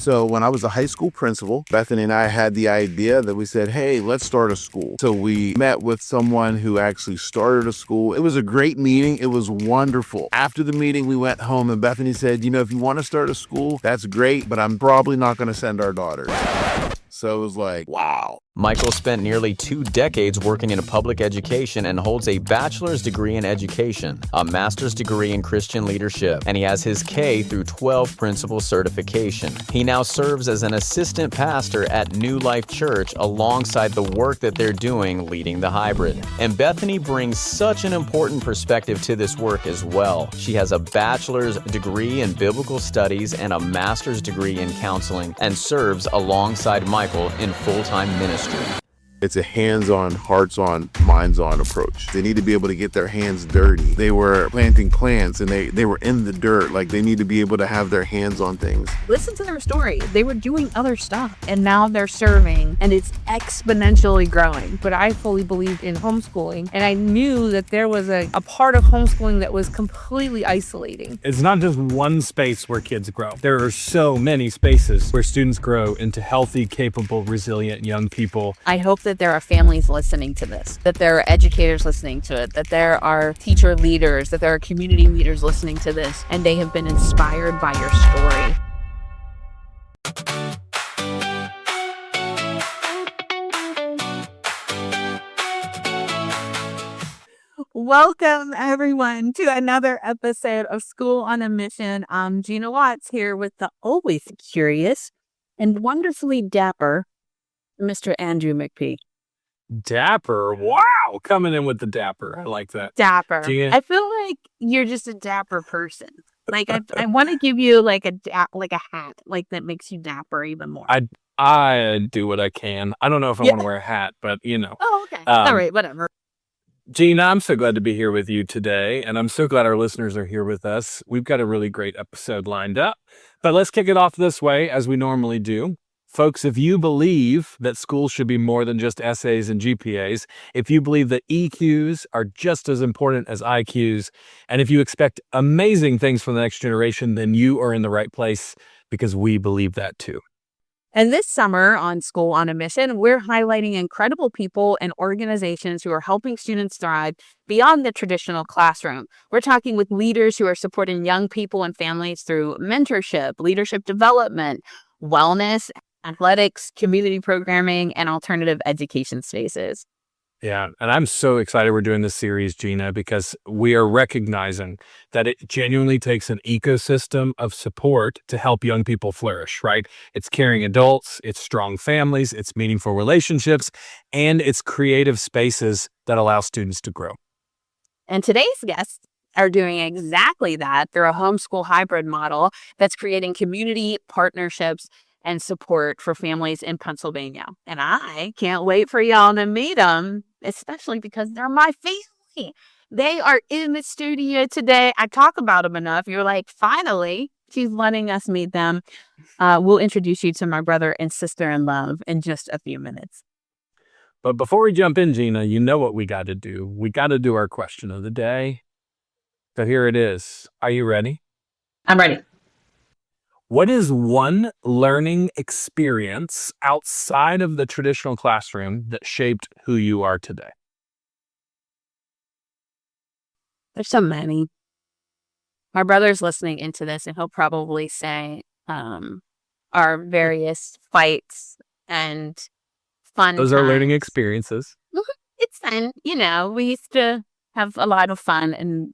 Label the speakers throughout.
Speaker 1: So when I was a high school principal, Bethany and I had the idea that we said, hey, let's start a school. So we met with someone who actually started a school. It was a great meeting. It was wonderful. After the meeting, we went home and Bethany said, if you want to start a school, that's great, but I'm probably not going to send our daughters. So it was like, wow.
Speaker 2: Michael spent nearly 2 decades working in public education and holds a bachelor's degree in education, a master's degree in Christian leadership, and he has his K through 12 principal certification. He now serves as an assistant pastor at New Life Church alongside the work that they're doing leading the hybrid. And Bethany brings such an important perspective to this work as well. She has a bachelor's degree in biblical studies and a master's degree in counseling and serves alongside Michael in full-time ministry.
Speaker 1: It's a hands-on, hearts-on, minds-on approach. They need to be able to get their hands dirty. They were planting plants and they were in the dirt. Like, they need to be able to have their hands on things.
Speaker 3: Listen to their story. They were doing other stuff and now they're serving and it's exponentially growing. But I fully believed in homeschooling and I knew that there was a part of homeschooling that was completely isolating.
Speaker 4: It's not just one space where kids grow. There are so many spaces where students grow into healthy, capable, resilient young people.
Speaker 3: I hope that there are families listening to this, that there are educators listening to it, that there are teacher leaders, that there are community leaders listening to this, and they have been inspired by your story. Welcome, everyone, to another episode of School on a Mission. I'm Gina Watts here with the always curious and wonderfully dapper Mr. Andrew McPeak.
Speaker 4: Dapper. Wow. Coming in with the dapper. I like that.
Speaker 3: Dapper.
Speaker 4: Gina?
Speaker 3: I feel like you're just a dapper person. Like I want to give you like a hat, like that makes you dapper even more.
Speaker 4: I do what I can. I don't know if I want to wear a hat, but
Speaker 3: Oh, okay. All right, whatever.
Speaker 4: Gina, I'm so glad to be here with you today, and I'm so glad our listeners are here with us. We've got a really great episode lined up, but let's kick it off this way, as we normally do. Folks, if you believe that schools should be more than just essays and GPAs, if you believe that EQs are just as important as IQs, and if you expect amazing things from the next generation, then you are in the right place, because we believe that too.
Speaker 3: And this summer on School on a Mission, we're highlighting incredible people and organizations who are helping students thrive beyond the traditional classroom. We're talking with leaders who are supporting young people and families through mentorship, leadership development, wellness, athletics, community programming, and alternative education spaces.
Speaker 4: Yeah, and I'm so excited we're doing this series, Gina, because we are recognizing that it genuinely takes an ecosystem of support to help young people flourish, right? It's caring adults, it's strong families, it's meaningful relationships, and it's creative spaces that allow students to grow.
Speaker 3: And today's guests are doing exactly that through a homeschool hybrid model that's creating community partnerships and support for families in Pennsylvania. And I can't wait for y'all to meet them, especially because they're my family. They are in the studio today. I talk about them enough. You're like, finally, she's letting us meet them. We'll introduce you to my brother and sister-in-law in just a few minutes.
Speaker 4: But before we jump in, Gina, you know what we got to do. We got to do our question of the day. So here it is. Are you ready?
Speaker 3: I'm ready.
Speaker 4: What is one learning experience outside of the traditional classroom that shaped who you are today?
Speaker 3: There's so many. My brother's listening into this, and he'll probably say our various fights and fun
Speaker 4: Those
Speaker 3: times.
Speaker 4: are learning experiences.
Speaker 3: It's fun. We used to have a lot of fun and,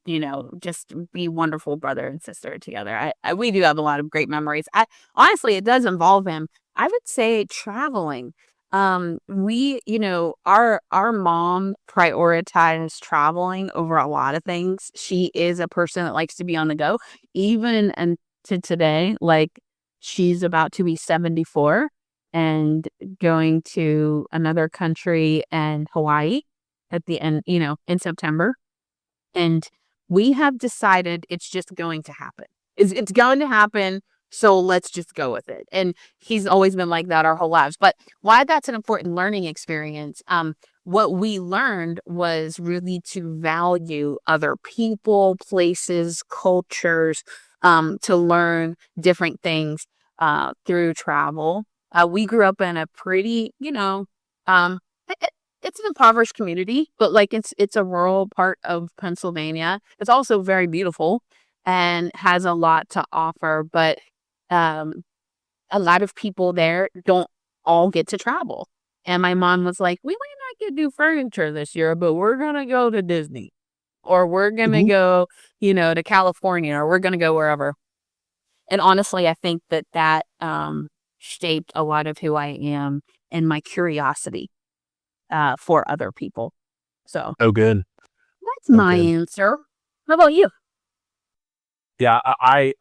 Speaker 3: just be wonderful brother and sister together. We do have a lot of great memories. Honestly, it does involve him. I would say traveling. Our mom prioritized traveling over a lot of things. She is a person that likes to be on the go, even to today. Like, she's about to be 74 and going to another country and Hawaii at the end, in September. And we have decided it's just going to happen. It's going to happen. So let's just go with it. And he's always been like that our whole lives. But why that's an important learning experience, what we learned was really to value other people, places, cultures, to learn different things. through travel. We grew up in a pretty, it's an impoverished community, but like it's a rural part of Pennsylvania. It's also very beautiful and has a lot to offer, but um, a lot of people there don't all get to travel. And my mom was like, we might not get new furniture this year, but we're going to go to Disney or we're going to
Speaker 4: Mhm.
Speaker 3: go, to California or we're going to go wherever. And honestly, I think that shaped a lot of who I am and my curiosity for other people. So
Speaker 4: Oh, good.
Speaker 3: that's
Speaker 4: Oh,
Speaker 3: my
Speaker 4: good.
Speaker 3: answer. How about you?
Speaker 4: Yeah, I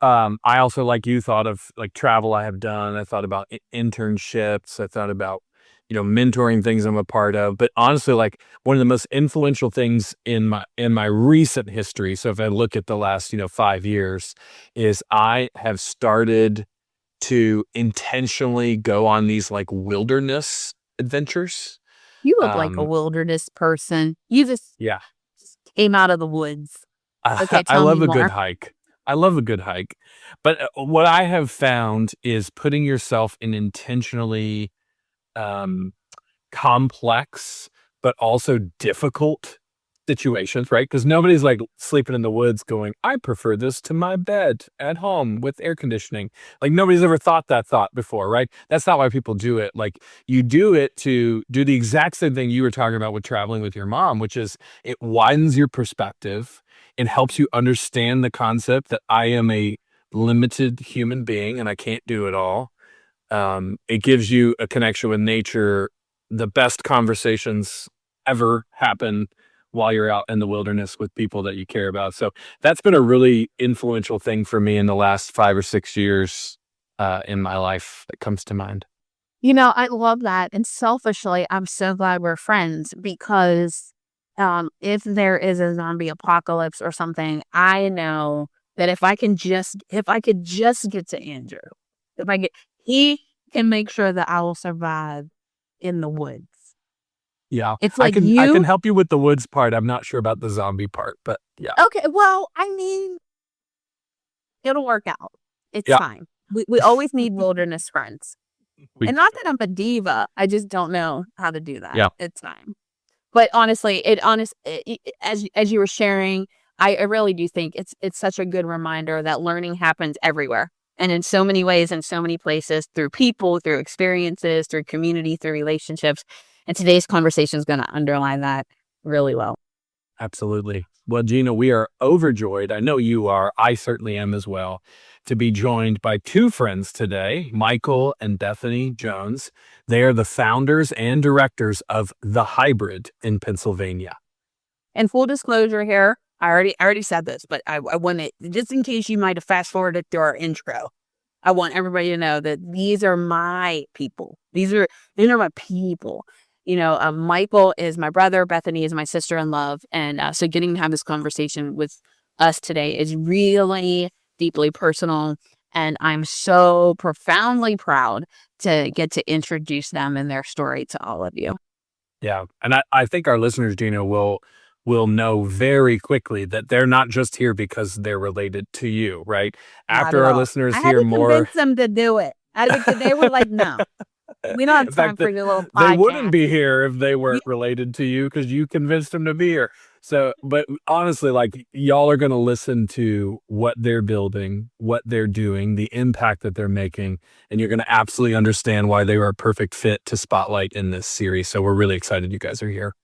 Speaker 4: also, like you, thought of like travel I have done. I thought about internships. I thought about, mentoring things I'm a part of. But honestly, like one of the most influential things in my recent history, so if I look at the last, 5 years, is I have started to intentionally go on these like wilderness adventures.
Speaker 3: You look like a
Speaker 4: Um,
Speaker 3: wilderness person. You just
Speaker 4: yeah.
Speaker 3: came out of the woods. Okay,
Speaker 4: I
Speaker 3: tell me
Speaker 4: love a good
Speaker 3: more.
Speaker 4: hike. I love a good hike. But what I have found is putting yourself in intentionally um, complex, but also difficult situations, right? Because nobody's like sleeping in the woods going, I prefer this to my bed at home with air conditioning. Like nobody's ever thought that thought before, right? That's not why people do it. Like you do it to do the exact same thing you were talking about with traveling with your mom, which is it widens your perspective. It helps you understand the concept that I am a limited human being and I can't do it all. It gives you a connection with nature. The best conversations ever happen while you're out in the wilderness with people that you care about. So that's been a really influential thing for me in the last 5 or 6 years in my life that comes to mind.
Speaker 3: I love that. And selfishly, I'm so glad we're friends because if there is a zombie apocalypse or something, I know that if I could just get to Andrew, if I get, he can make sure that I will survive in the woods.
Speaker 4: Yeah,
Speaker 3: It's
Speaker 4: I
Speaker 3: like
Speaker 4: can
Speaker 3: you.
Speaker 4: help you with the woods part. I'm not sure about the zombie part, but yeah,
Speaker 3: Okay, well, I mean, it'll work out. It's
Speaker 4: yeah,
Speaker 3: fine. We always need wilderness friends.
Speaker 4: we,
Speaker 3: And not that I'm a diva. I just don't know how to do that.
Speaker 4: yeah,
Speaker 3: It's fine. But honestly, as you were sharing, I really do think it's such a good reminder that learning happens everywhere and in so many ways, in so many places, through people, through experiences, through community, through relationships. And today's conversation is going to underline that really well.
Speaker 4: absolutely. Well, Gina, we are overjoyed. I know you are. I certainly am as well. To be joined by two friends today, Michael and Bethany Jones. They are the founders and directors of The Hybrid in Pennsylvania.
Speaker 3: And full disclosure here, I already said this, but I want it just in case you might have fast forwarded through our intro. I want everybody to know that these are my people. These are my people. Michael is my brother. Bethany is my sister in love. And so getting to have this conversation with us today is really deeply personal. And I'm so profoundly proud to get to introduce them and their story to all of you.
Speaker 4: Yeah. And I think our listeners, Gina, will know very quickly that they're not just here because they're related to you, right?
Speaker 3: Not
Speaker 4: After
Speaker 3: at
Speaker 4: our
Speaker 3: all.
Speaker 4: listeners
Speaker 3: I had
Speaker 4: hear
Speaker 3: to
Speaker 4: more.
Speaker 3: convince them to do it. They were like, no, we don't have
Speaker 4: In
Speaker 3: time
Speaker 4: fact,
Speaker 3: for your little
Speaker 4: they wouldn't
Speaker 3: podcast.
Speaker 4: be here if they weren't related to you because you convinced them to be here. So, but honestly, like y'all are going to listen to what they're building, what they're doing, the impact that they're making, and you're going to absolutely understand why they were a perfect fit to spotlight in this series. So we're really excited you guys are here.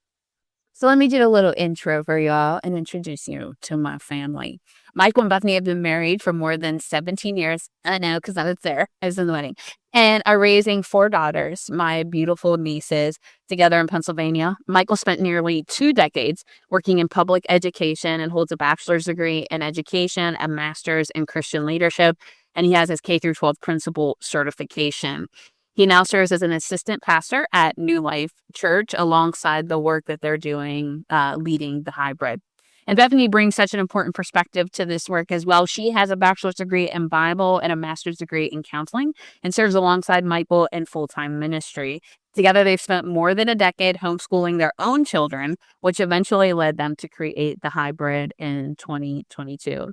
Speaker 3: So let me do a little intro for y'all and introduce you to my family. Michael and Bethany have been married for more than 17 years. I know because I was there. I was in the wedding. And are raising 4 daughters, my beautiful nieces, together in Pennsylvania. Michael spent nearly 2 decades working in public education and holds a bachelor's degree in education, a master's in Christian leadership, and he has his K-12 principal certification. He now serves as an assistant pastor at New Life Church alongside the work that they're doing leading the hybrid. And Bethany brings such an important perspective to this work as well. She has a bachelor's degree in Bible and a master's degree in counseling and serves alongside Michael in full-time ministry. Together, they've spent more than a decade homeschooling their own children, which eventually led them to create the hybrid in 2022.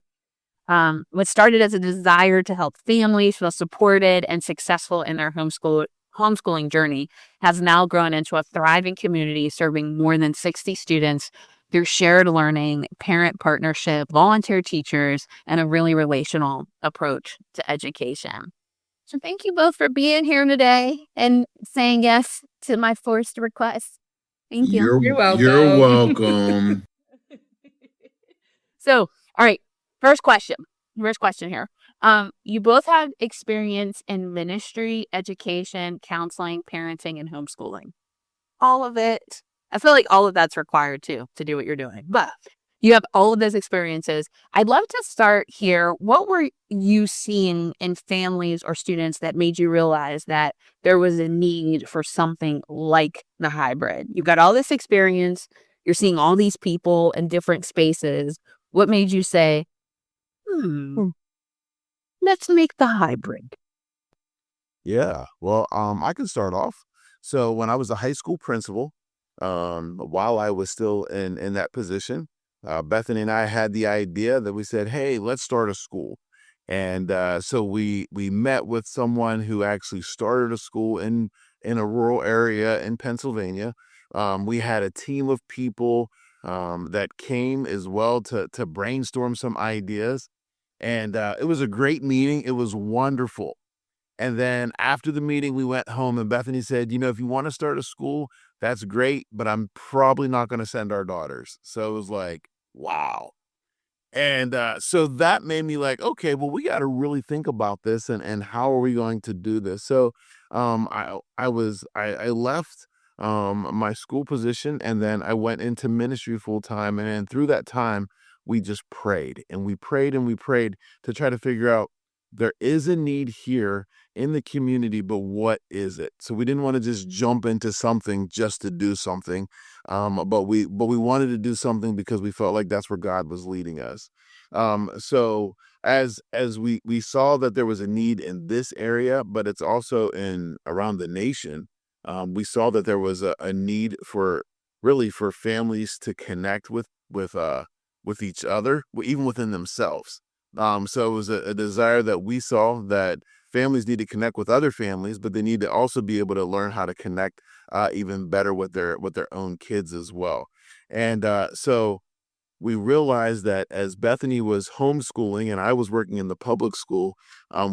Speaker 3: What started as a desire to help families feel supported and successful in their homeschooling journey has now grown into a thriving community serving more than 60 students through shared learning, parent partnership, volunteer teachers, and a really relational approach to education. So thank you both for being here today and saying yes to my forced request. Thank you.
Speaker 1: You're welcome.
Speaker 3: So, all right, first question. First question here. You both have experience in ministry, education, counseling, parenting, and homeschooling. All of it. I feel like all of that's required too to do what you're doing. But you have all of those experiences. I'd love to start here. What were you seeing in families or students that made you realize that there was a need for something like the hybrid? You've got all this experience. You're seeing all these people in different spaces. What made you say, let's make the hybrid?
Speaker 1: Yeah. Well, I can start off. So when I was a high school principal, while I was still in that position, Bethany and I had the idea that we said, hey, let's start a school. And so we met with someone who actually started a school in a rural area in Pennsylvania. We had a team of people that came as well to brainstorm some ideas. And it was a great meeting. It was wonderful. And then after the meeting, we went home and Bethany said, if you want to start a school, that's great, but I'm probably not going to send our daughters. So it was like, wow. And so that made me like, okay, well, we got to really think about this and how are we going to do this? So I left my school position and then I went into ministry full time. And then through that time, we just prayed and we prayed and we prayed to try to figure out there is a need here in the community, but what is it? So we didn't want to just jump into something just to do something. But we wanted to do something because we felt like that's where God was leading us. So as we saw that there was a need in this area, but it's also in around the nation. We saw that there was a need for families to connect with each other, even within themselves. So it was a desire that we saw that families need to connect with other families, but they need to also be able to learn how to connect even better with their own kids as well. And so we realized that as Bethany was homeschooling and I was working in the public school,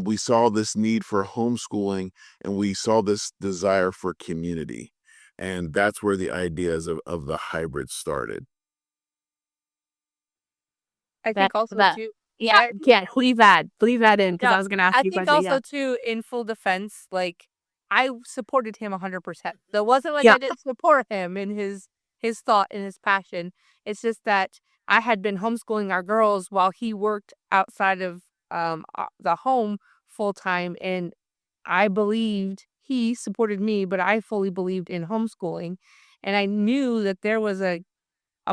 Speaker 1: we saw this need for homeschooling and we saw this desire for community. And that's where the ideas of the hybrid started.
Speaker 5: I think also too.
Speaker 3: Yeah, leave that in because I was going to ask you a question.
Speaker 5: I think also too, in full defense, like I supported him 100%. So it wasn't like I didn't support him in his thought and his passion. It's just that I had been homeschooling our girls while he worked outside of the home full time, and I believed he supported me, but I fully believed in homeschooling, and I knew that there was a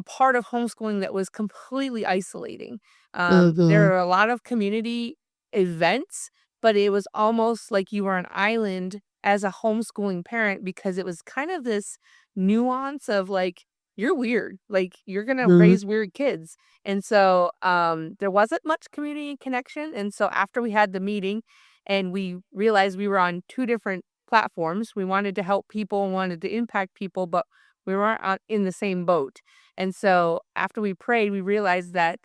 Speaker 5: part of homeschooling that was completely isolating. There are a lot of community events, but it was almost like you were an island as a homeschooling parent because it was kind of this nuance of like, you're weird, like you're going to raise weird kids. And so there wasn't much community connection. And so after we had the meeting and we realized we were on two different platforms, we wanted to help people and wanted to impact people, but we weren't in the same boat. And so after we prayed, we realized that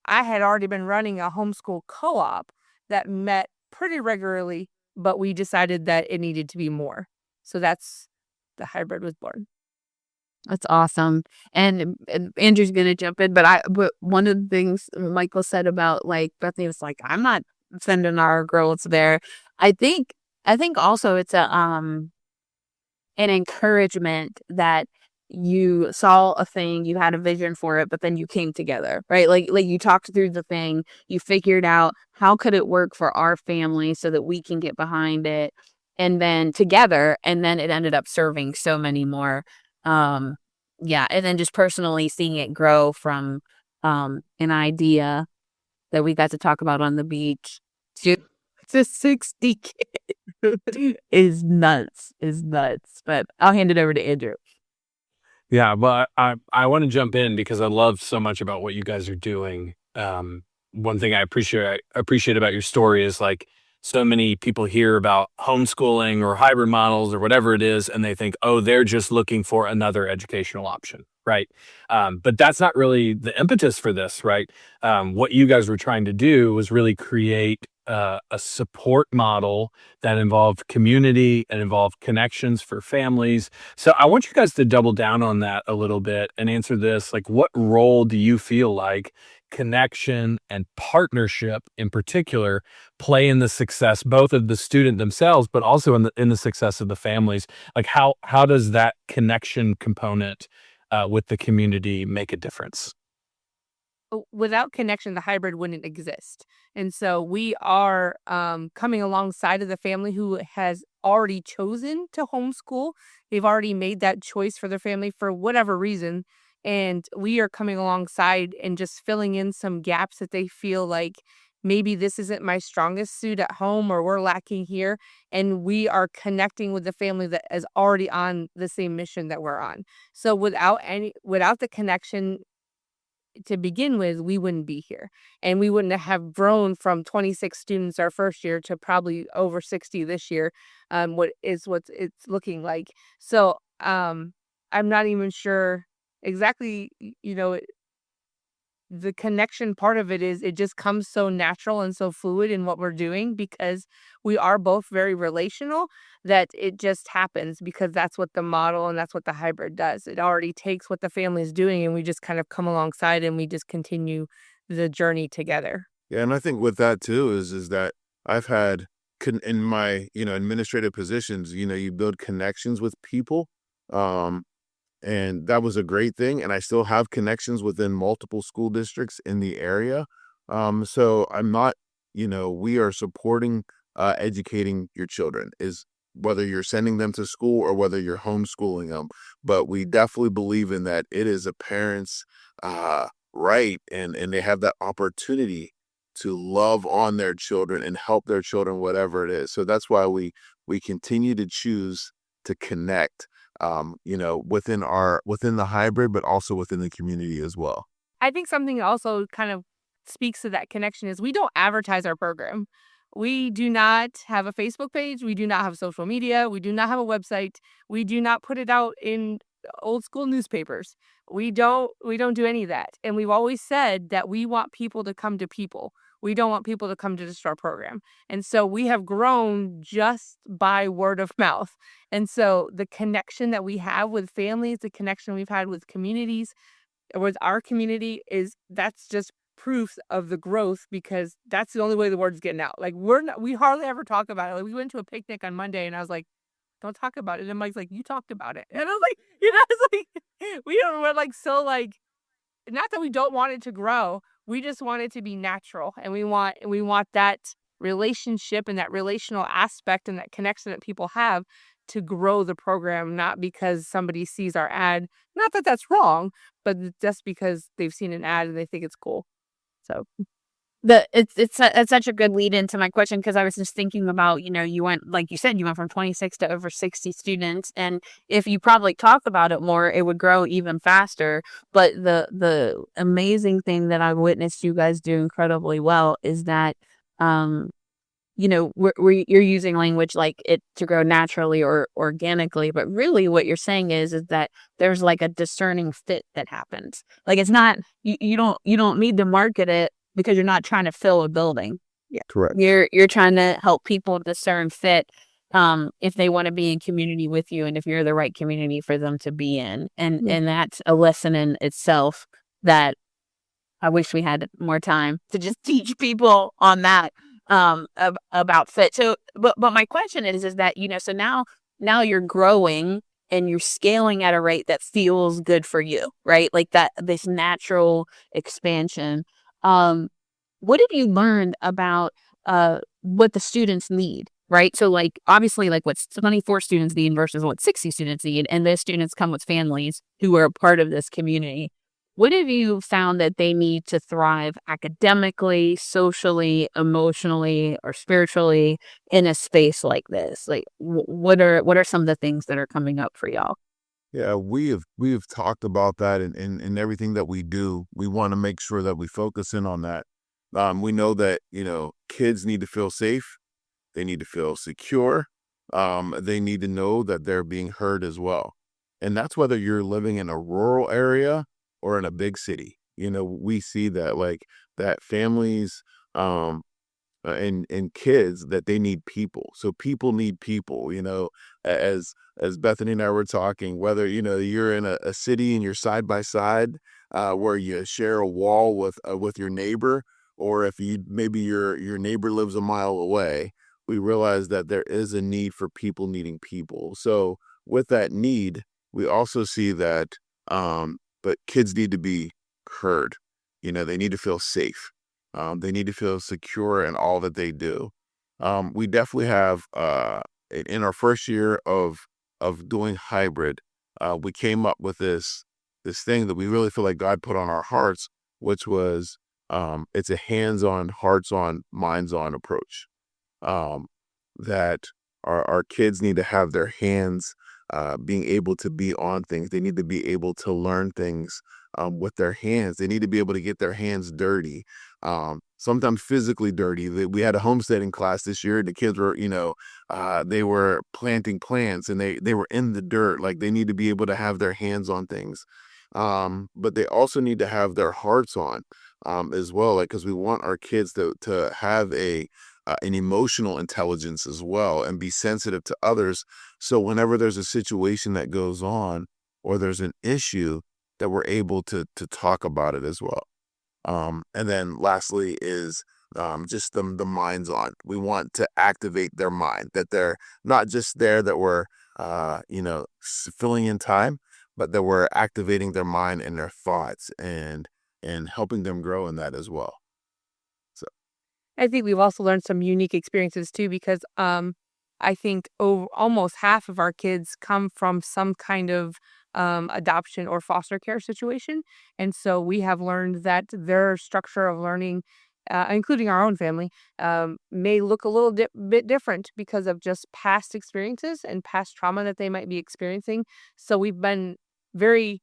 Speaker 5: I had already been running a homeschool co-op that met pretty regularly, but we decided that it needed to be more. So that's the hybrid was born.
Speaker 3: That's awesome. And Andrew's going to jump in, but one of the things Michael said about like Bethany was like, I'm not sending our girls there. I think also it's an encouragement that you saw a thing, you had a vision for it, but then you came together, right? Like you talked through the thing, you figured out how could it work for our family so that we can get behind it, and then together, and then it ended up serving so many more. And then just personally seeing it grow from an idea that we got to talk about on the beach to 60 kids is nuts. But I'll hand it over to Andrew.
Speaker 4: Yeah, but I want to jump in because I love so much about what you guys are doing. one thing I appreciate about your story is like so many people hear about homeschooling or hybrid models or whatever it is, and they think, oh, they're just looking for another educational option, right? But that's not really the impetus for this, right? What you guys were trying to do was really create a support model that involved community and involved connections for families. So I want you guys to double down on that a little bit and answer this. Like, what role do you feel like connection and partnership in particular play in the success both of the student themselves, but also in the success of the families? Like, how does that connection component with the community make a difference?
Speaker 5: Without connection, the hybrid wouldn't exist. And so we are coming alongside of the family who has already chosen to homeschool. They've already made that choice for their family for whatever reason. And we are coming alongside and just filling in some gaps that they feel like maybe this isn't my strongest suit at home or we're lacking here. And we are connecting with the family that is already on the same mission that we're on. So without the connection to begin with, we wouldn't be here. And we wouldn't have grown from 26 students our first year to probably over 60 this year, what it's looking like. So I'm not even sure exactly, the connection part of it is it just comes so natural and so fluid in what we're doing because we are both very relational that it just happens because that's what the model and that's what the hybrid does. It already takes what the family is doing and we just kind of come alongside and we just continue the journey together.
Speaker 1: Yeah, and I think with that too is that I've had in my administrative positions, you build connections with people, um, and that was a great thing. And I still have connections within multiple school districts in the area. So I'm not, we are supporting educating your children is whether you're sending them to school or whether you're homeschooling them. But we definitely believe in that it is a parent's right and they have that opportunity to love on their children and help their children, whatever it is. So that's why we continue to choose to connect within the hybrid, but also within the community as well.
Speaker 5: I think something also kind of speaks to that connection is we don't advertise our program. We do not have a Facebook page. We do not have social media. We do not have a website. We do not put it out in old school newspapers. We don't do any of that. And we've always said that we want people to come to people. We don't want people to come to just our program. And so we have grown just by word of mouth. And so the connection that we have with families, the connection we've had with communities, with our community that's just proof of the growth because that's the only way the word's getting out. Like we hardly ever talk about it. Like we went to a picnic on Monday and I was like, don't talk about it. And Mike's like, you talked about it. And I was like, it's like, we're like, so like, not that we don't want it to grow. We just want it to be natural. And we want that relationship and that relational aspect and that connection that people have to grow the program, not because somebody sees our ad. Not that that's wrong, but just because they've seen an ad and they think it's cool. So
Speaker 3: it's such a good lead into my question because I was just thinking about, you went, like you said, you went from 26 to over 60 students. And if you probably talk about it more, it would grow even faster. But the amazing thing that I've witnessed you guys do incredibly well is that, you're using language like it to grow naturally or organically. But really what you're saying is that there's like a discerning fit that happens. Like it's not, you don't need to market it because you're not trying to fill a building.
Speaker 5: Yeah.
Speaker 1: Correct.
Speaker 3: You're trying to help people discern fit if they want to be in community with you and if you're the right community for them to be in. And that's a lesson in itself that I wish we had more time to just teach people on that about fit. So but my question is that, so now you're growing and you're scaling at a rate that feels good for you, right? Like that, this natural expansion. What have you learned about what the students need, right? So like obviously like what 24 students need versus what 60 students need, and those students come with families who are a part of this community. What have you found that they need to thrive academically, socially, emotionally, or spiritually in a space like this? Like what are some of the things that are coming up for y'all?
Speaker 1: Yeah, we have talked about that in everything that we do. We want to make sure that we focus in on that. We know that, kids need to feel safe. They need to feel secure. They need to know that they're being heard as well. And that's whether you're living in a rural area or in a big city. We see that, like, that families, and kids, that they need people. So people need people, as Bethany and I were talking, whether, you're in a city and you're side by side, where you share a wall with your neighbor, or if maybe your neighbor lives a mile away, we realize that there is a need for people needing people. So with that need, we also see that, but kids need to be heard. They need to feel safe. They need to feel secure in all that they do. We definitely have, in our first year of doing hybrid, we came up with this thing that we really feel like God put on our hearts, which was, it's a hands-on, hearts-on, minds-on approach. Um, that our kids need to have their hands, being able to be on things. They need to be able to learn things, with their hands. They need to be able to get their hands dirty, sometimes physically dirty. We had a homesteading class this year. The kids were, they were planting plants, and they were in the dirt. Like, they need to be able to have their hands on things. But they also need to have their hearts on, as well. Like, because we want our kids to have an emotional intelligence as well, and be sensitive to others. So whenever there's a situation that goes on, or there's an issue, that we're able to talk about it as well. And then lastly is, just the minds on. We want to activate their mind, that they're not just there, that we're, filling in time, but that we're activating their mind and their thoughts, and helping them grow in that as well. So.
Speaker 5: I think we've also learned some unique experiences too, because I think almost half of our kids come from some kind of adoption or foster care situation. And so we have learned that their structure of learning, including our own family, may look a little bit different because of just past experiences and past trauma that they might be experiencing. So we've been very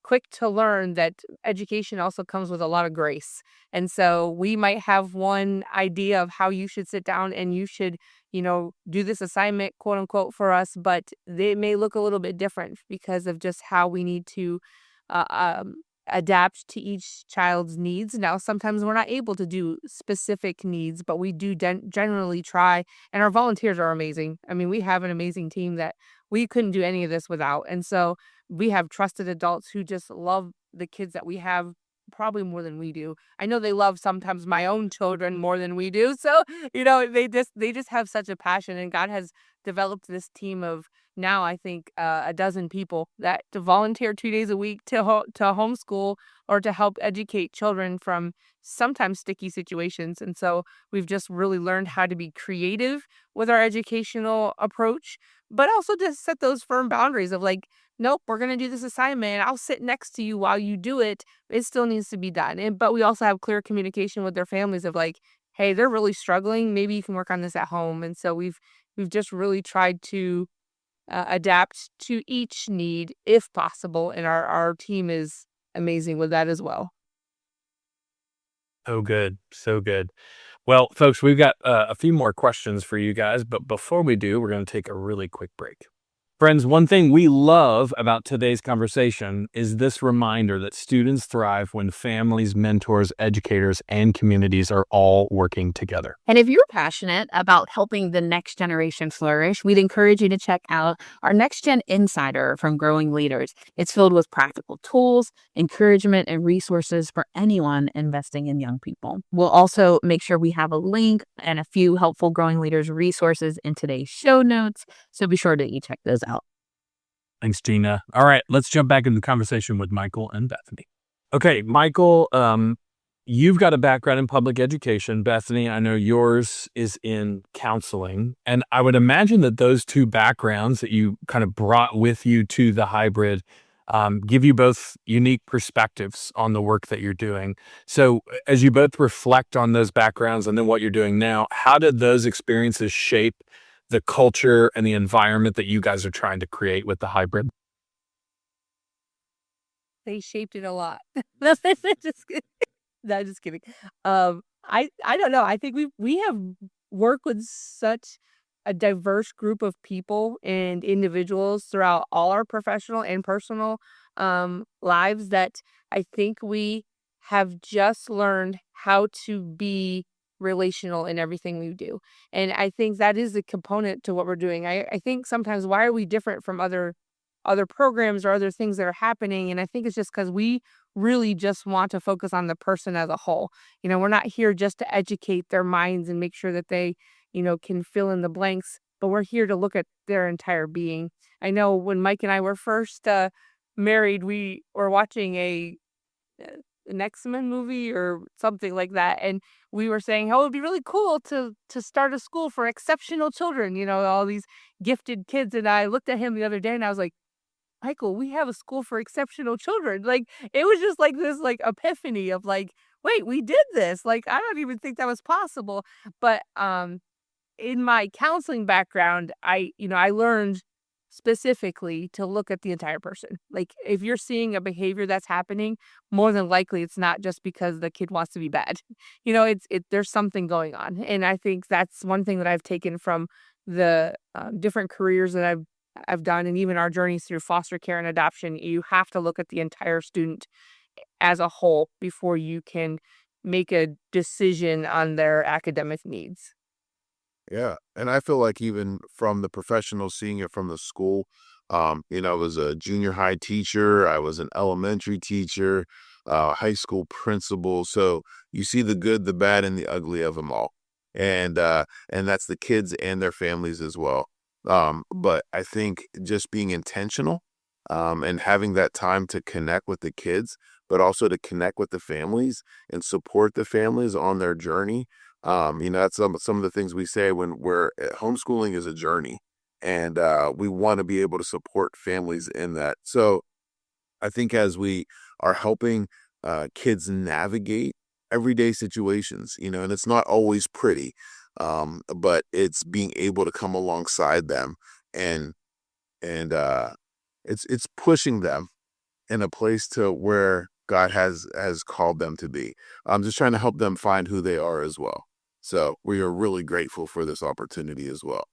Speaker 5: quick to learn that education also comes with a lot of grace. And so we might have one idea of how you should sit down and you should, do this assignment, quote unquote, for us, but they may look a little bit different because of just how we need to uh, um, adapt to each child's needs. Now, sometimes we're not able to do specific needs, but we do generally try. And our volunteers are amazing. I mean, we have an amazing team that we couldn't do any of this without. And so we have trusted adults who just love the kids that we have probably more than we do. I know they love sometimes my own children more than we do. So, they just have such a passion, and God has developed this team of now, I think, a dozen people that to volunteer 2 days a week to homeschool or to help educate children from sometimes sticky situations. And so we've just really learned how to be creative with our educational approach, but also to set those firm boundaries of like, nope, we're going to do this assignment. I'll sit next to you while you do it. It still needs to be done. But we also have clear communication with their families of like, hey, they're really struggling. Maybe you can work on this at home. And so we've just really tried to adapt to each need if possible. And our team is amazing with that as well.
Speaker 4: So good. So good. Well, folks, we've got a few more questions for you guys, but before we do, we're going to take a really quick break. Friends, one thing we love about today's conversation is this reminder that students thrive when families, mentors, educators, and communities are all working together.
Speaker 3: And if you're passionate about helping the next generation flourish, we'd encourage you to check out our Next Gen Insider from Growing Leaders. It's filled with practical tools, encouragement, and resources for anyone investing in young people. We'll also make sure we have a link and a few helpful Growing Leaders resources in today's show notes, so be sure to check those out.
Speaker 4: Thanks, Gina. All right, let's jump back into the conversation with Michael and Bethany. Okay, Michael, you've got a background in public education. Bethany, I know yours is in counseling. And I would imagine that those two backgrounds that you kind of brought with you to the hybrid give you both unique perspectives on the work that you're doing. So as you both reflect on those backgrounds and then what you're doing now, how did those experiences shape the culture and the environment that you guys are trying to create with the hybrid?
Speaker 5: They shaped it a lot. No, just kidding. I don't know. I think we have worked with such a diverse group of people and individuals throughout all our professional and personal lives that I think we have just learned how to be relational in everything we do. And I think that is a component to what we're doing. I think sometimes why are we different from other programs or other things that are happening? And I think it's just because we really just want to focus on the person as a whole. We're not here just to educate their minds and make sure that they, can fill in the blanks, but we're here to look at their entire being. I know when Mike and I were first married, we were watching uh, an X-Men movie or something like that, and we were saying, "Oh, it'd be really cool to start a school for exceptional children." All these gifted kids. And I looked at him the other day, and I was like, Michael, we have a school for exceptional children. Like, it was just like this, like, epiphany of like, wait, we did this. Like, I don't even think that was possible. But in my counseling background, I learned specifically to look at the entire person. Like, if you're seeing a behavior that's happening, more than likely it's not just because the kid wants to be bad. There's something going on. And I think that's one thing that I've taken from the different careers that I've done, and even our journeys through foster care and adoption. You have to look at the entire student as a whole before you can make a decision on their academic needs.
Speaker 1: Yeah. And I feel like even from the professional, seeing it from the school, I was a junior high teacher, I was an elementary teacher, high school principal. So you see the good, the bad, and the ugly of them all. And that's the kids and their families as well. But I think just being intentional, and having that time to connect with the kids, but also to connect with the families and support the families on their journey. That's some of the things we say when homeschooling is a journey, and we want to be able to support families in that. So I think as we are helping kids navigate everyday situations, and it's not always pretty, but it's being able to come alongside them, and and it's pushing them in a place to where God has called them to be. I'm just trying to help them find who they are as well. So we are really grateful for this opportunity as well.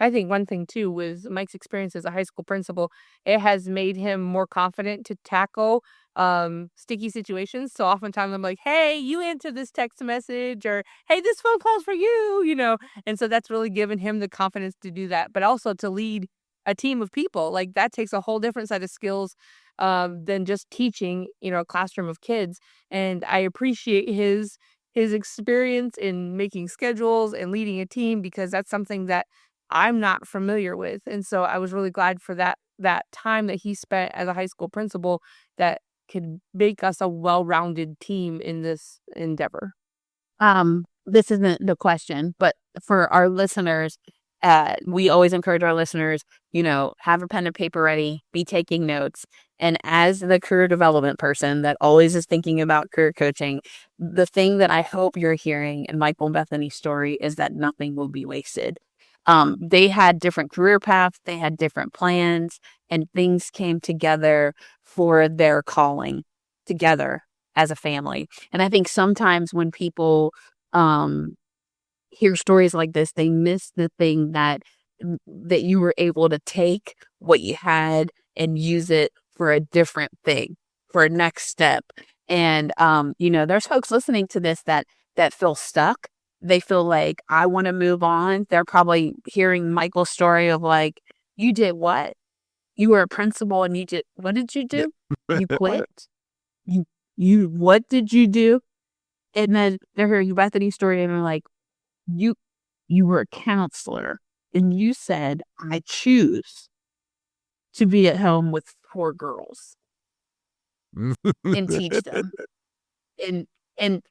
Speaker 5: I think one thing too was Mike's experience as a high school principal. It has made him more confident to tackle sticky situations. So oftentimes I'm like, "Hey, you answer this text message," or "Hey, this phone call's for you." And so that's really given him the confidence to do that, but also to lead a team of people. Like, that takes a whole different set of skills than just teaching, a classroom of kids. And I appreciate his experience in making schedules and leading a team, because that's something that I'm not familiar with. And so I was really glad for that time that he spent as a high school principal that could make us a well-rounded team in this endeavor.
Speaker 3: This isn't the question, but for our listeners, we always encourage our listeners, have a pen and paper ready, be taking notes. And as the career development person that always is thinking about career coaching, the thing that I hope you're hearing in Michael and Bethany's story is that nothing will be wasted. They had different career paths, they had different plans, and things came together for their calling together as a family. And I think sometimes when people hear stories like this, they miss the thing that you were able to take what you had and use it for a different thing, for a next step. And there's folks listening to this that feel stuck. They feel like, I want to move on. They're probably hearing Michael's story of like, you did what? You were a principal and what did you do? You quit? What did you do? And then they're hearing Bethany's story and they're like, you were a counselor and you said, I choose to be at home with poor girls and teach them. And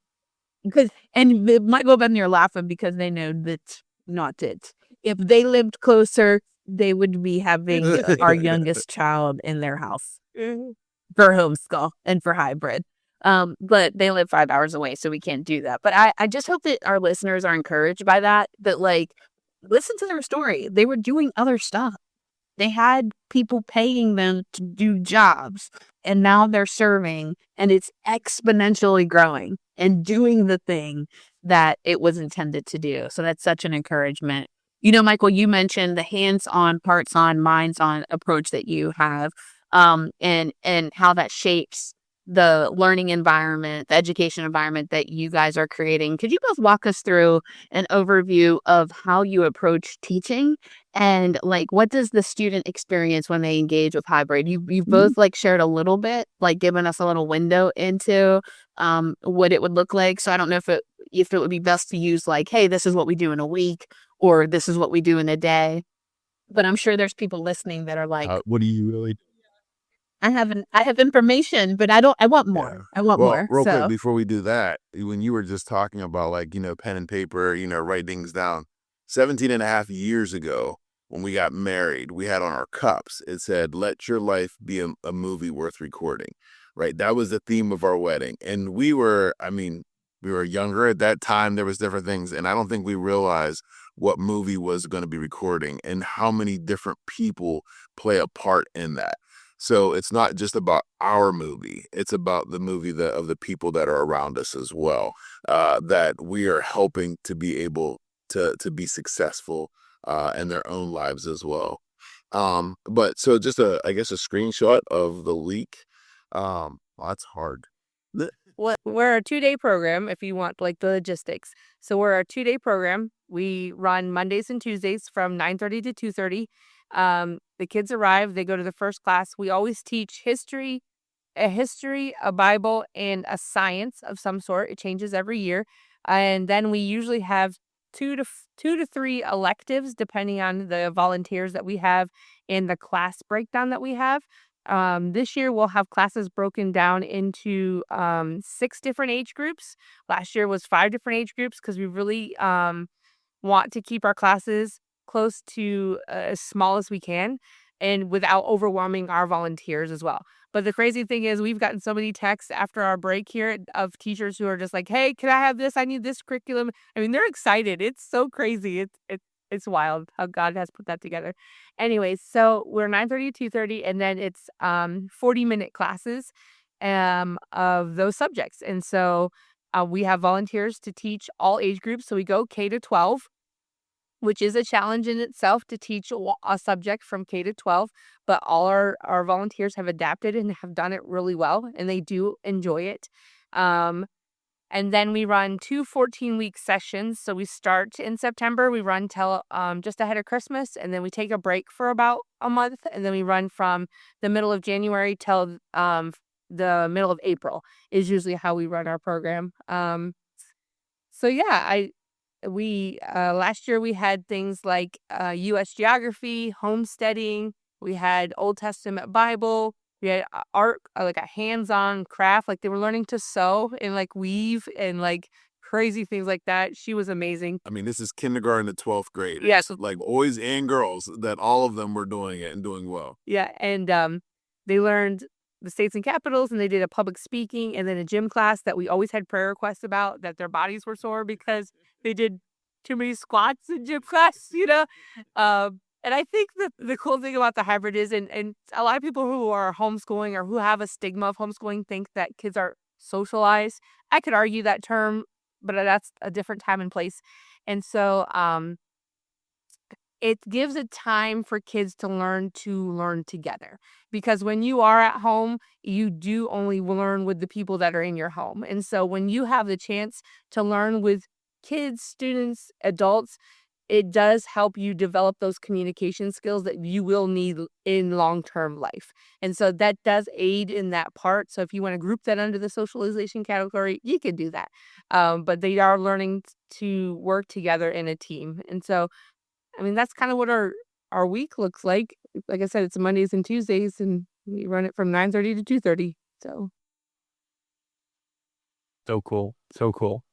Speaker 3: Michael and Bethany are laughing because they know that's not it. If they lived closer, they would be having our youngest child in their house for homeschool and for hybrid. But they live 5 hours away, so we can't do that. But I just hope that our listeners are encouraged by that like, listen to their story. They were doing other stuff. They had people paying them to do jobs. and now they're serving, and it's exponentially growing and doing the thing that it was intended to do. So that's such an encouragement. Michael, you mentioned the hands-on, parts-on, minds-on approach that you have, and how that shapes the learning environment, the education environment that you guys are creating. Could you both walk us through an overview of how you approach teaching, and like what does the student experience when they engage with hybrid? You've both like shared a little bit, like given us a little window into what it would look like. So I don't know if it would be best to use like, hey, this is what we do in a week, or this is what we do in a day. But I'm sure there's people listening that are like,
Speaker 1: What do you really
Speaker 3: I have information, but I want more.
Speaker 1: Yeah.
Speaker 3: I want
Speaker 1: Well,
Speaker 3: more.
Speaker 1: real quick,
Speaker 3: So
Speaker 1: before we do that, when you were just talking about like, pen and paper, write things down, 17 and a half years ago, when we got married, we had on our cups, it said, let your life be a movie worth recording, right? That was the theme of our wedding. And we were younger at that time. There was different things. And I don't think we realized what movie was going to be recording and how many different people play a part in that. So it's not just about our movie. It's about the movie of the people that are around us as well, that we are helping to be able to be successful in their own lives as well. But so just I guess a screenshot of the leak. That's hard.
Speaker 5: We're a 2-day program if you want like the logistics. So we're a 2-day program. We run Mondays and Tuesdays from 9:30 to 2:30. The kids arrive, they go to the first class. We always teach history, a Bible, and a science of some sort. It changes every year. And then we usually have two to three electives, depending on the volunteers that we have and the class breakdown that we have. This year we'll have classes broken down into 6 different age groups. Last year was 5 different age groups because we really want to keep our classes close to as small as we can and without overwhelming our volunteers as well. But the crazy thing is we've gotten so many texts after our break here of teachers who are just like, hey, can I have this? I need this curriculum. I mean, they're excited. It's so crazy. It's wild how God has put that together. Anyways, so we're 9:30 to 2:30, and then it's 40-minute classes of those subjects. And so we have volunteers to teach all age groups. So we go K to 12, which is a challenge in itself to teach a subject from K to 12, but all our volunteers have adapted and have done it really well, and they do enjoy it. And then we run 2 14-week sessions. So we start in September, we run till just ahead of Christmas, and then we take a break for about a month, and then we run from the middle of January till the middle of April is usually how we run our program. So yeah, we last year we had things like U.S. geography, homesteading. We had Old Testament Bible. We had art, like a hands-on craft. Like they were learning to sew and like weave and like crazy things like that. She was amazing.
Speaker 1: I mean, this is kindergarten to 12th grade.
Speaker 5: Yes.
Speaker 1: Like boys and girls, that all of them were doing it and doing well.
Speaker 5: Yeah, and they learned the states and capitals, and they did a public speaking, and then a gym class that we always had prayer requests about, that their bodies were sore because they did too many squats in gym class, And I think that the cool thing about the hybrid is, and a lot of people who are homeschooling or who have a stigma of homeschooling think that kids are socialized. I could argue that term, but that's a different time and place. And so it gives a time for kids to learn together. Because when you are at home, you do only learn with the people that are in your home. And so when you have the chance to learn with kids, students, adults, it does help you develop those communication skills that you will need in long-term life. And so that does aid in that part. So if you want to group that under the socialization category, you can do that. But they are learning to work together in a team. And so, I mean, that's kind of what our week looks like. Like I said, it's Mondays and Tuesdays, and we run it from 9:30 to 2:30. So
Speaker 4: cool. So cool.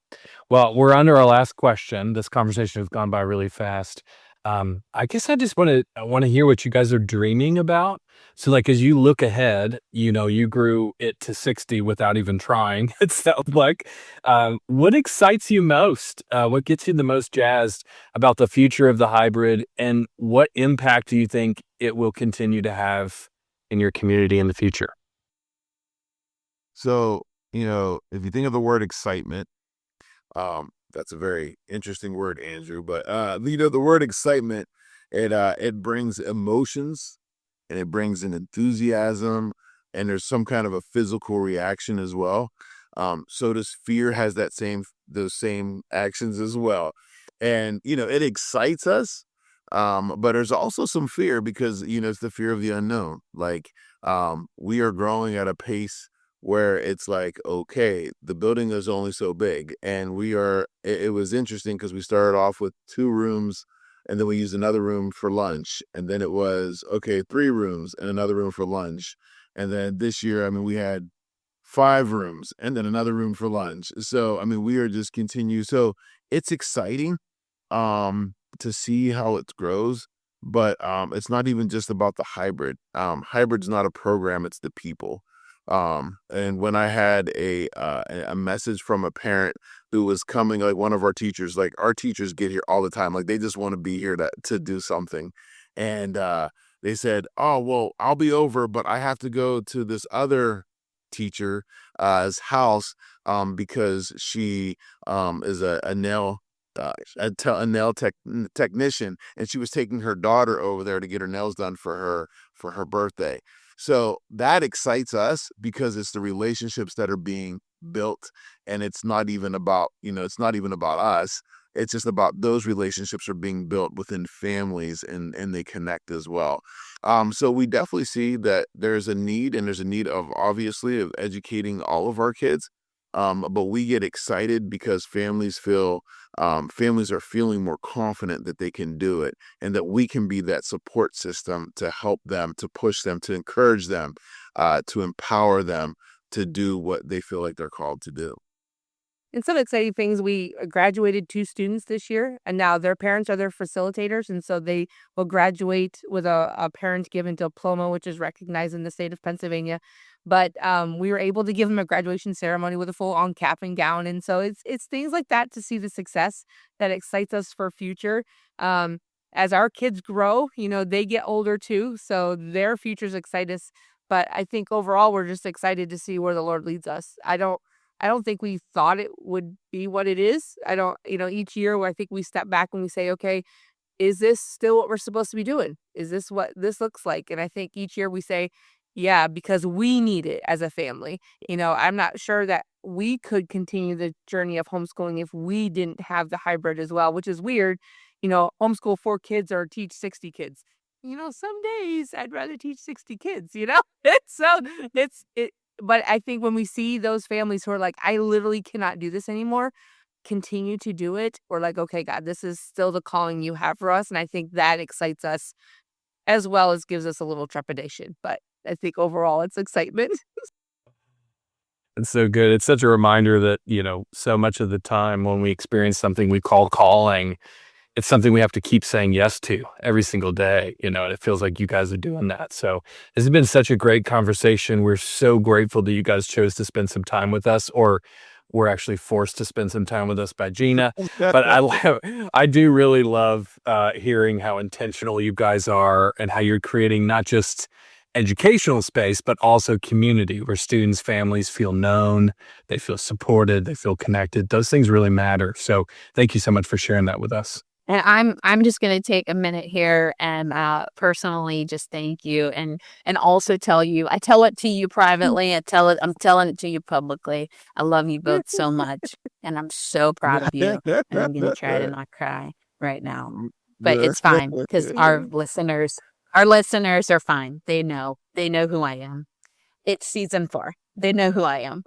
Speaker 4: Well, we're under our last question. This conversation has gone by really fast. I guess I just want to hear what you guys are dreaming about. So like, as you look ahead, you grew it to 60 without even trying. It sounds like, what excites you most? What gets you the most jazzed about the future of the hybrid, and what impact do you think it will continue to have in your community in the future?
Speaker 1: So, if you think of the word excitement, that's a very interesting word, Andrew. But the word excitement, it brings emotions and it brings an enthusiasm, and there's some kind of a physical reaction as well. So does fear has those same actions as well. And it excites us. But there's also some fear because it's the fear of the unknown. Like we are growing at a pace where it's like, okay, the building is only so big. And it was interesting because we started off with 2 rooms and then we used another room for lunch. And then it was, okay, 3 rooms and another room for lunch. And then this year, we had 5 rooms and then another room for lunch. So, we are just continue. So it's exciting to see how it grows, but it's not even just about the hybrid. Hybrid's not a program, it's the people. And when I had a message from a parent who was coming, like one of our teachers, like our teachers get here all the time, like they just want to be here to do something. And they said, "Oh, well, I'll be over, but I have to go to this other teacher's house because she is a nail a nail technician, and she was taking her daughter over there to get her nails done for her birthday." So that excites us because it's the relationships that are being built, and it's not even about us. It's just about those relationships are being built within families, and they connect as well. So we definitely see that there's a need, and there's a need of obviously of educating all of our kids. But we get excited because families are feeling more confident that they can do it and that we can be that support system to help them, to push them, to encourage them, to empower them to do what they feel like they're called to do.
Speaker 5: And some exciting things, we graduated 2 students this year, and now their parents are their facilitators, and so they will graduate with a parent-given diploma, which is recognized in the state of Pennsylvania. But, we were able to give them a graduation ceremony with a full-on cap and gown, and so it's things like that to see the success that excites us for future. Um, as our kids grow, they get older too, so their futures excite us, but I think overall, we're just excited to see where the Lord leads us. I don't think we thought it would be what it is. I don't, each year I think we step back and we say, okay, is this still what we're supposed to be doing? Is this what this looks like? And I think each year we say, yeah, because we need it as a family. I'm not sure that we could continue the journey of homeschooling if we didn't have the hybrid as well, which is weird. Homeschool 4 kids or teach 60 kids. Some days I'd rather teach 60 kids. So it, but I think when we see those families who are like, I literally cannot do this anymore, continue to do it, we're like, okay, God, this is still the calling you have for us. And I think that excites us as well as gives us a little trepidation. But I think overall it's excitement.
Speaker 4: It's so good. It's such a reminder that, so much of the time when we experience something we call calling, it's something we have to keep saying yes to every single day, and it feels like you guys are doing that. So this has been such a great conversation. We're so grateful that you guys chose to spend some time with us, or we're actually forced to spend some time with us by Gina. But I do really love hearing how intentional you guys are and how you're creating not just educational space, but also community where students, families feel known, they feel supported, they feel connected. Those things really matter. So thank you so much for sharing that with us.
Speaker 3: And I'm just going to take a minute here and personally just thank you and also tell you, I tell it to you privately, I'm telling it to you publicly. I love you both so much, and I'm so proud of you. And I'm going to try to not cry right now, but it's fine because our listeners are fine. They know who I am. It's season 4. They know who I am.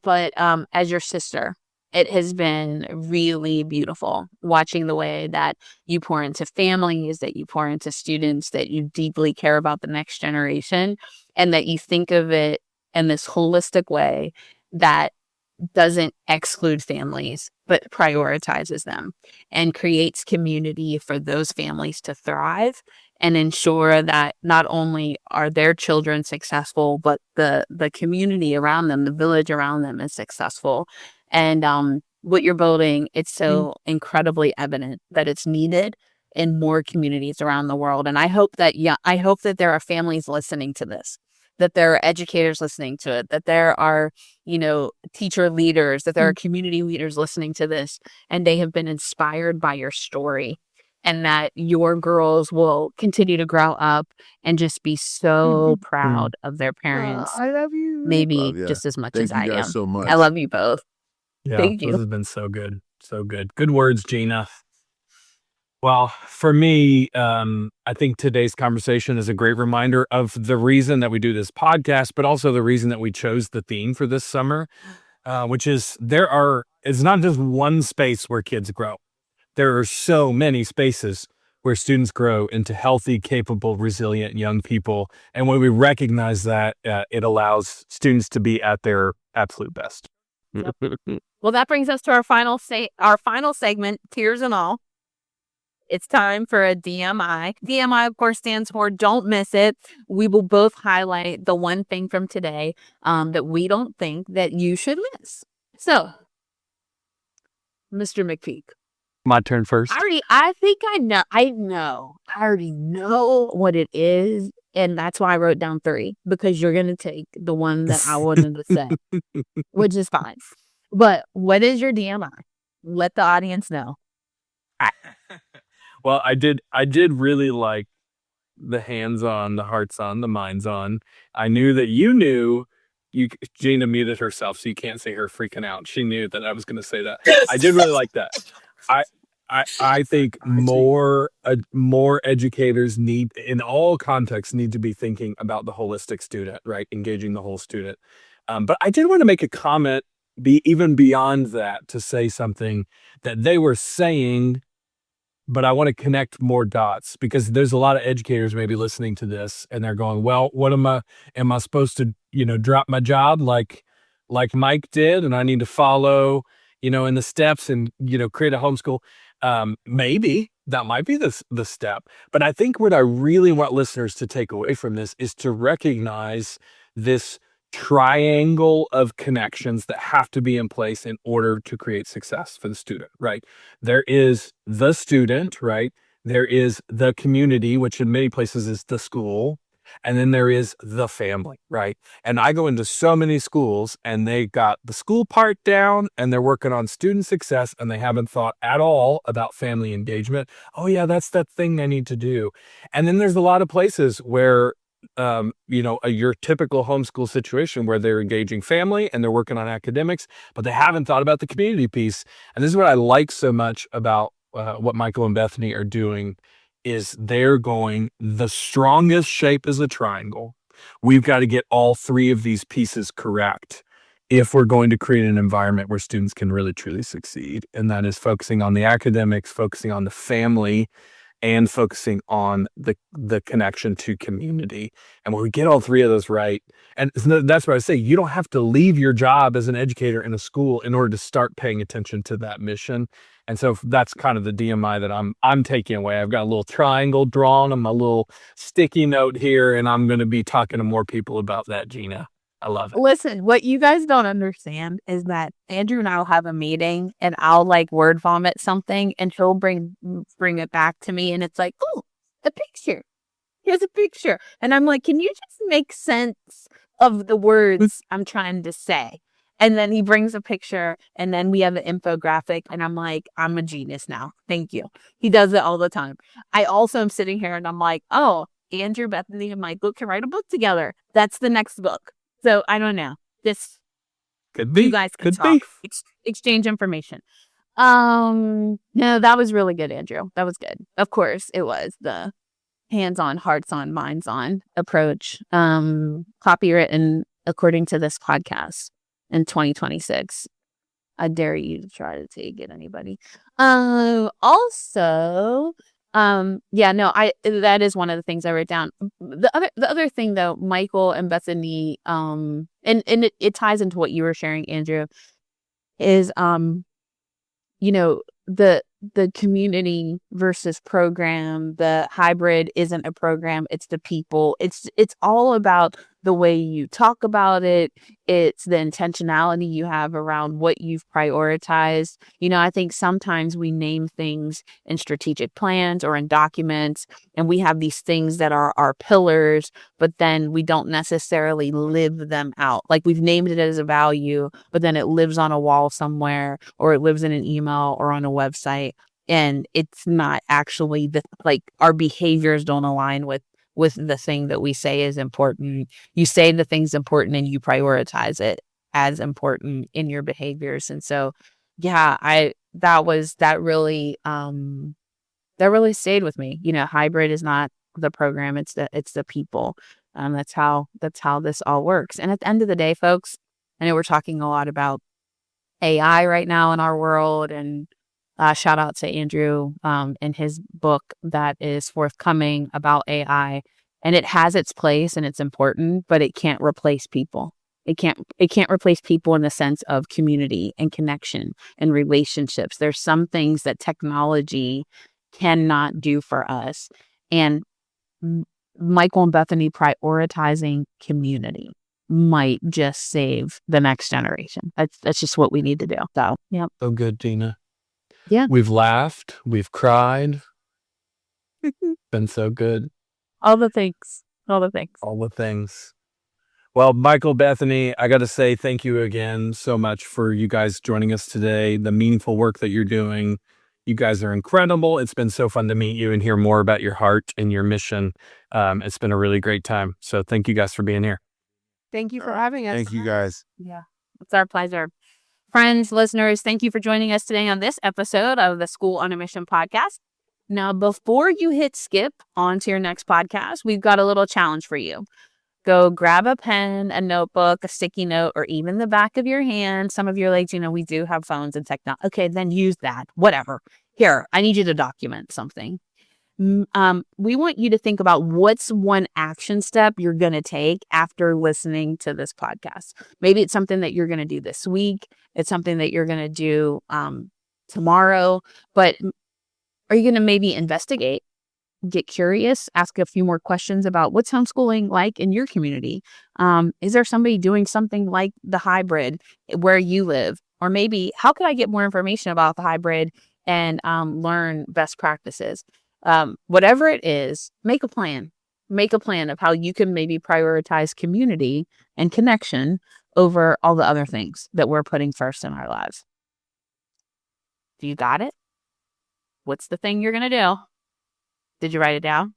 Speaker 3: But as your sister, it has been really beautiful watching the way that you pour into families, that you pour into students, that you deeply care about the next generation, and that you think of it in this holistic way that doesn't exclude families, but prioritizes them and creates community for those families to thrive and ensure that not only are their children successful, but the community around them, the village around them is successful. And what you're building, it's so incredibly evident that it's needed in more communities around the world. And I hope that there are families listening to this that there are educators listening to it, that there are, teacher leaders, that there are community leaders listening to this, and they have been inspired by your story, and that your girls will continue to grow up and just be so proud of their parents.
Speaker 1: I love you.
Speaker 3: Maybe
Speaker 1: Love ya.
Speaker 3: just as much
Speaker 1: Thank
Speaker 3: as
Speaker 1: you
Speaker 3: I
Speaker 1: guys
Speaker 3: am.
Speaker 1: so much.
Speaker 3: I love you both.
Speaker 4: Yeah,
Speaker 3: Thank
Speaker 4: this
Speaker 3: you.
Speaker 4: has been so good. So good. Good words, Gina. Well, for me, I think today's conversation is a great reminder of the reason that we do this podcast, but also the reason that we chose the theme for this summer, which is it's not just one space where kids grow. There are so many spaces where students grow into healthy, capable, resilient young people. And when we recognize that, it allows students to be at their absolute best.
Speaker 3: Well, that brings us to our final segment, Tears and All. It's time for a DMI. DMI, of course, stands for Don't Miss It. We will both highlight the one thing from today that we don't think that you should miss. So, Mr. McPeak.
Speaker 4: My turn first.
Speaker 3: I think I know. I already know what it is. And that's why I wrote down 3, because you're going to take the one that I wanted to say, which is fine. But what is your DMI? Let the audience know.
Speaker 4: Well, I did really like the hands-on, the hearts-on, the minds-on. I knew that you knew. Gina muted herself, so you can't see her freaking out. She knew that I was going to say that. I did really like that. I think more educators in all contexts need to be thinking about the holistic student, right? Engaging the whole student. But I did want to make a comment, even beyond that, to say something that they were saying, but I want to connect more dots, because there's a lot of educators maybe listening to this and they're going, well, what am I supposed to, drop my job like Mike did, and I need to follow, in the steps and, create a homeschool. Maybe that might be the step. But I think what I really want listeners to take away from this is to recognize this triangle of connections that have to be in place in order to create success for the student, right? There is the student, right? There is the community, which in many places is the school. And then there is the family, right? And I go into so many schools and they got the school part down and they're working on student success and they haven't thought at all about family engagement. Oh yeah, that's that thing I need to do. And then there's a lot of places where, your typical homeschool situation where they're engaging family and they're working on academics, but they haven't thought about the community piece. And this is what I like so much about what Michael and Bethany are doing, is they're going, the strongest shape is a triangle. We've got to get all 3 of these pieces correct if we're going to create an environment where students can really truly succeed. And that is focusing on the academics, focusing on the family, and focusing on the connection to community. And when we get all 3 of those right, and that's what I say, you don't have to leave your job as an educator in a school in order to start paying attention to that mission. And so that's kind of the DMI that I'm taking away. I've got a little triangle drawn on my little sticky note here, and I'm going to be talking to more people about that, Gina. I love it.
Speaker 3: Listen, what you guys don't understand is that Andrew and I will have a meeting and I'll word vomit something and he'll bring it back to me and it's like, oh, a picture. Here's a picture. And I'm like, can you just make sense of the words I'm trying to say? And then he brings a picture and then we have an infographic and I'm like, I'm a genius now. Thank you. He does it all the time. I also am sitting here and I'm like, oh, Andrew, Bethany, and Michael can write a book together. That's the next book. So I don't know. This
Speaker 4: could be.
Speaker 3: You guys can
Speaker 4: could
Speaker 3: talk,
Speaker 4: be.
Speaker 3: exchange information. No, that was really good, Andrew. That was good. Of course, it was the hands-on, hearts-on, minds-on approach. Copywritten according to this podcast in 2026. I dare you to try to take it, anybody. Also. That is one of the things I wrote down. The other thing though, Michael and Bethany, and it ties into what you were sharing, Andrew, is the community versus program. The hybrid isn't a program, it's the people. It's all about the way you talk about it. It's the intentionality you have around what you've prioritized. I think sometimes we name things in strategic plans or in documents, and we have these things that are our pillars, but then we don't necessarily live them out. Like we've named it as a value, but then it lives on a wall somewhere, or it lives in an email or on a website. And it's not actually our behaviors don't align with the thing that we say is important. You say the thing's important and you prioritize it as important in your behaviors. And so, yeah, that really stayed with me. Hybrid is not the program, it's the people. That's how this all works. And at the end of the day, folks, I know we're talking a lot about AI right now in our world, and shout out to Andrew and his book that is forthcoming about AI. And it has its place and it's important, but it can't replace people. It can't replace people in the sense of community and connection and relationships. There's some things that technology cannot do for us. And Michael and Bethany prioritizing community might just save the next generation. That's just what we need to do. So, yeah.
Speaker 4: So good, Gina.
Speaker 3: Yeah.
Speaker 4: We've laughed. We've cried. Been so good.
Speaker 3: All the things.
Speaker 4: All the things. Well, Michael, Bethany, I got to say thank you again so much for you guys joining us today, the meaningful work that you're doing. You guys are incredible. It's been so fun to meet you and hear more about your heart and your mission. It's been a really great time. So thank you guys for being here.
Speaker 5: Thank you for having us.
Speaker 1: Thank you, guys.
Speaker 3: Yeah, it's our pleasure. Friends, listeners, thank you for joining us today on this episode of the School on a Mission podcast. Now, before you hit skip on to your next podcast, we've got a little challenge for you. Go grab a pen, a notebook, a sticky note, or even the back of your hand. Some of you are like, we do have phones and technology. Okay, then use that. Whatever. Here, I need you to document something. We want you to think about what's one action step you're going to take after listening to this podcast. Maybe it's something that you're going to do this week. It's something that you're going to do tomorrow. But are you going to maybe investigate, get curious, ask a few more questions about what's homeschooling like in your community? Is there somebody doing something like the hybrid where you live? Or maybe how could I get more information about the hybrid and learn best practices? Whatever it is, make a plan. Make a plan of how you can maybe prioritize community and connection over all the other things that we're putting first in our lives. Do you got it? What's the thing you're going to do? Did you write it down?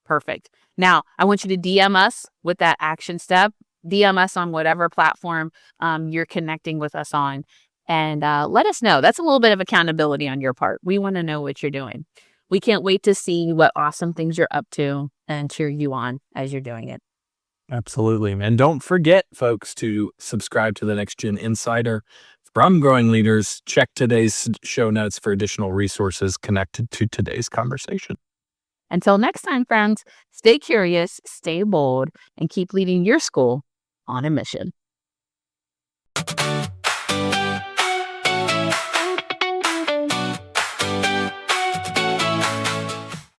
Speaker 3: Perfect. Now, I want you to DM us with that action step. DM us on whatever platform you're connecting with us on. And let us know. That's a little bit of accountability on your part. We want to know what you're doing. We can't wait to see what awesome things you're up to and cheer you on as you're doing it.
Speaker 4: Absolutely. And don't forget, folks, to subscribe to the Next Gen Insider from Growing Leaders. Check today's show notes for additional resources connected to today's conversation.
Speaker 3: Until next time, friends, stay curious, stay bold, and keep leading your school on a mission.